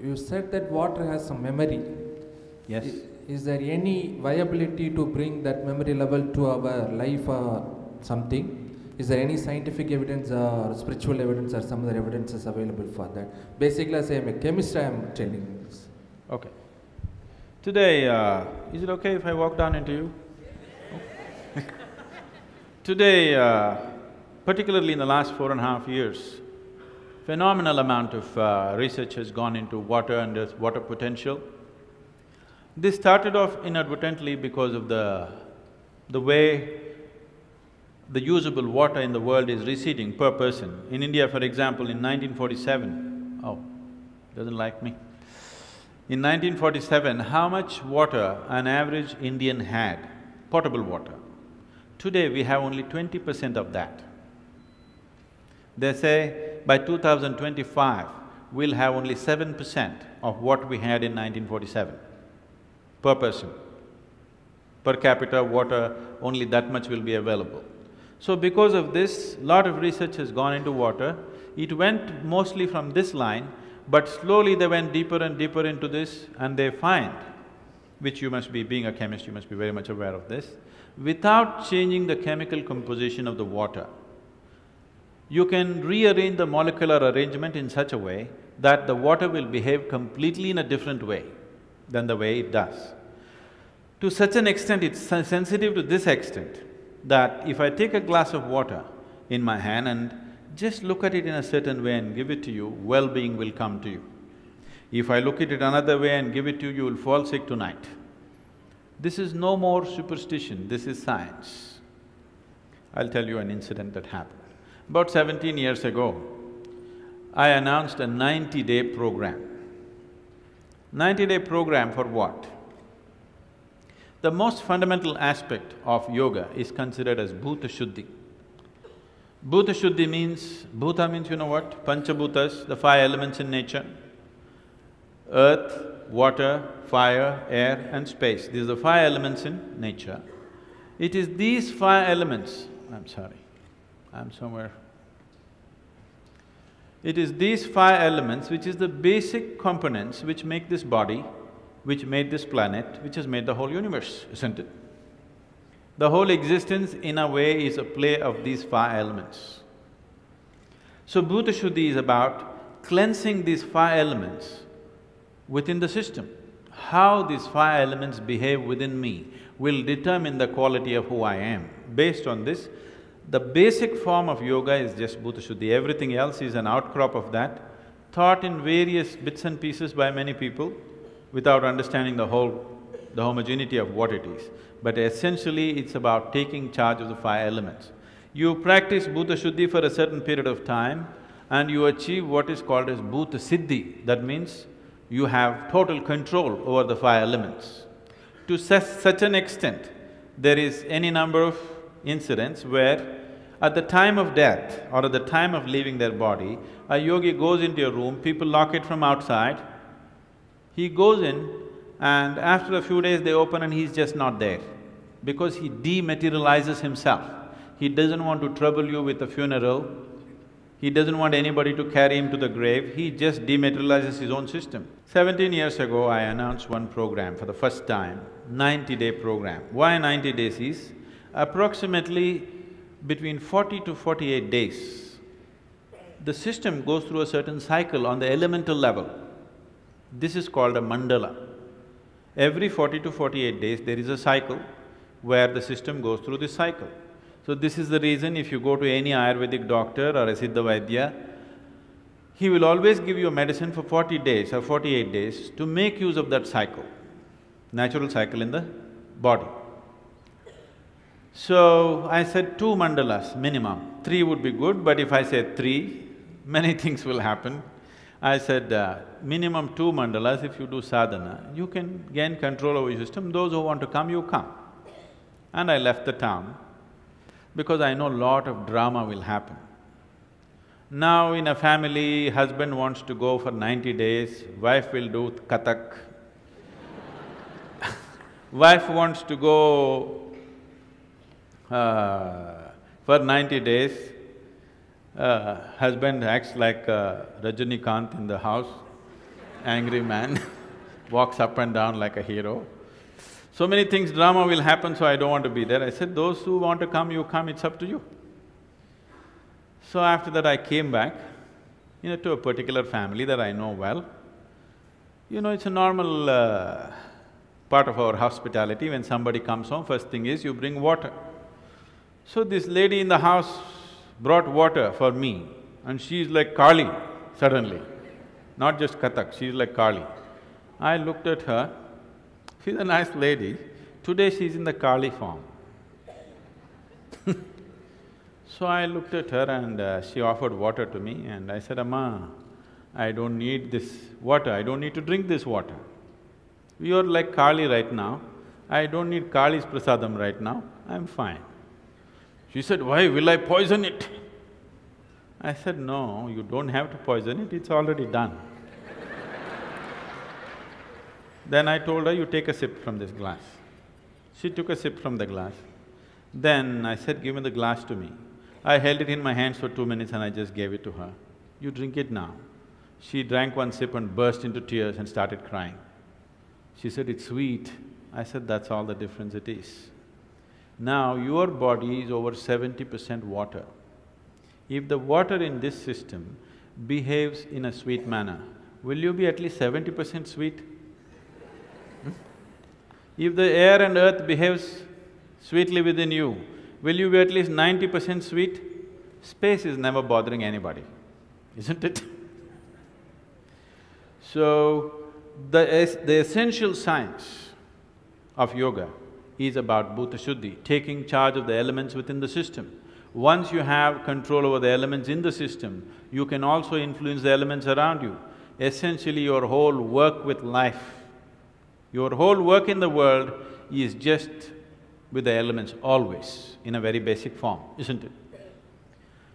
you said that water has some memory. Yes. Is there any viability to bring that memory level to our life or something? Is there any scientific evidence or spiritual evidence or some other evidences available for that? Basically, as I am a chemist, I am telling this. Okay. Today, is it okay if I walk down into you? Today, particularly in the last 4.5 years, phenomenal amount of research has gone into water and its water potential. This started off inadvertently because of the way the usable water in the world is receding per person. In India, for example, in 1947, doesn't like me. In 1947, how much water an average Indian had, potable water? Today, we have only 20% of that. They say by 2025, we'll have only 7% of what we had in 1947 per person. Per capita water, only that much will be available. So because of this, lot of research has gone into water. It went mostly from this line, but slowly they went deeper and deeper into this, and they find, which you must be, being a chemist, you must be very much aware of this, without changing the chemical composition of the water, you can rearrange the molecular arrangement in such a way that the water will behave completely in a different way than the way it does. To such an extent, it's sensitive to this extent that if I take a glass of water in my hand and just look at it in a certain way and give it to you, well-being will come to you. If I look at it another way and give it to you, you will fall sick tonight. This is no more superstition, this is science. I'll tell you an incident that happened. About 17 years ago, I announced a 90-day program. 90-day program for what? The most fundamental aspect of yoga is considered as bhuta shuddhi. Bhuta shuddhi means… bhuta means you know what? Panchabhutas, the five elements in nature. Earth, water, fire, air and space. These are the five elements in nature. It is these five elements… I'm sorry, I'm somewhere… It is these five elements which is the basic components which make this body, which made this planet, which has made the whole universe, isn't it? The whole existence in a way is a play of these five elements. So Bhuta Shuddhi is about cleansing these five elements within the system. How these five elements behave within me will determine the quality of who I am. Based on this, the basic form of yoga is just Bhuta Shuddhi, everything else is an outcrop of that, taught in various bits and pieces by many people without understanding the homogeneity of what it is. But essentially, it's about taking charge of the five elements. You practice Bhuta Shuddhi for a certain period of time and you achieve what is called as Bhuta Siddhi. That means you have total control over the five elements. To such an extent, there is any number of incidents where at the time of death or at the time of leaving their body, a yogi goes into a room, people lock it from outside, he goes in and after a few days they open and he's just not there because he dematerializes himself. He doesn't want to trouble you with a funeral, he doesn't want anybody to carry him to the grave, he just dematerializes his own system. 17 years ago, I announced one program for the first time, 90-day program. Why 90 days is, approximately between 40 to 48 days, the system goes through a certain cycle on the elemental level. This is called a mandala. Every 40 to 48 days, there is a cycle where the system goes through this cycle. So this is the reason if you go to any Ayurvedic doctor or a Siddha Vaidya, he will always give you a medicine for 40 days or 48 days to make use of that cycle, natural cycle in the body. So I said 2 mandalas minimum, 3 would be good, but if I say 3, many things will happen. I said, minimum 2 mandalas, if you do sadhana, you can gain control over your system, those who want to come, you come. And I left the town because I know lot of drama will happen. Now in a family, husband wants to go for 90 days, wife will do Kathak. Wife wants to go for 90 days, husband acts like Rajinikanth in the house. angry man, walks up and down like a hero. So many things, drama will happen, so I don't want to be there. I said, those who want to come, you come, it's up to you. So after that I came back, to a particular family that I know well. It's a normal part of our hospitality. When somebody comes home, first thing is you bring water. So this lady in the house brought water for me, and she's like Kali suddenly, not just Kathak, she's like Kali. I looked at her, she's a nice lady, today she's in the Kali form. So I looked at her and she offered water to me and I said, Amma, I don't need this water, I don't need to drink this water. You're like Kali right now, I don't need Kali's prasadam right now, I'm fine. She said, why, will I poison it? I said, no, you don't have to poison it, it's already done. Then I told her, you take a sip from this glass. She took a sip from the glass. Then I said, give me the glass to me. I held it in my hands for 2 minutes and I just gave it to her. You drink it now. She drank one sip and burst into tears and started crying. She said, it's sweet. I said, that's all the difference it is. Now, your body is over 70% water. If the water in this system behaves in a sweet manner, will you be at least 70% sweet? If the air and earth behaves sweetly within you, will you be at least 90% sweet? Space is never bothering anybody, isn't it? So, the essential science of yoga is about bhuta shuddhi, taking charge of the elements within the system. Once you have control over the elements in the system, you can also influence the elements around you. Essentially, your whole work with life, your whole work in the world is just with the elements always, in a very basic form, isn't it?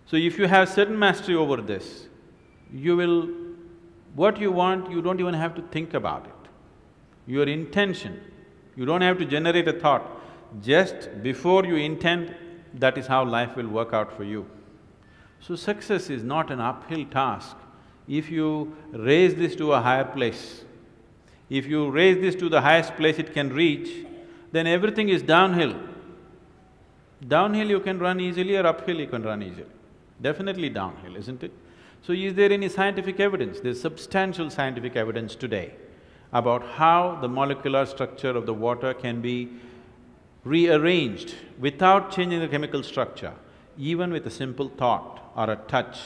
So if you have certain mastery over this, you will… what you want, you don't even have to think about it. Your intention, you don't have to generate a thought. Just before you intend, that is how life will work out for you. So success is not an uphill task. If you raise this to a higher place, if you raise this to the highest place it can reach, then everything is downhill. Downhill you can run easily or uphill you can run easily. Definitely downhill, isn't it? So is there any scientific evidence? There's substantial scientific evidence today about how the molecular structure of the water can be rearranged without changing the chemical structure, even with a simple thought or a touch.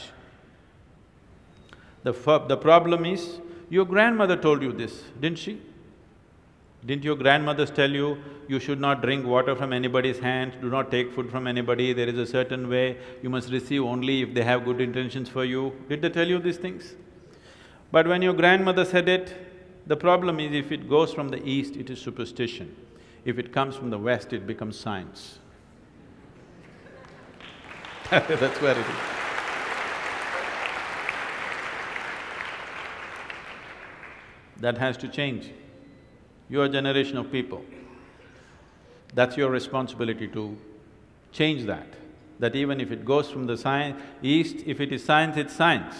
The problem is, your grandmother told you this, didn't she? Didn't your grandmothers tell you, you should not drink water from anybody's hand, do not take food from anybody, there is a certain way, you must receive only if they have good intentions for you? Did they tell you these things? But when your grandmother said it, the problem is if it goes from the east, it is superstition. If it comes from the west, it becomes science. That's where it is. That has to change. Your generation of people, that's your responsibility to change that. That even if it goes from the east, if it is science, it's science.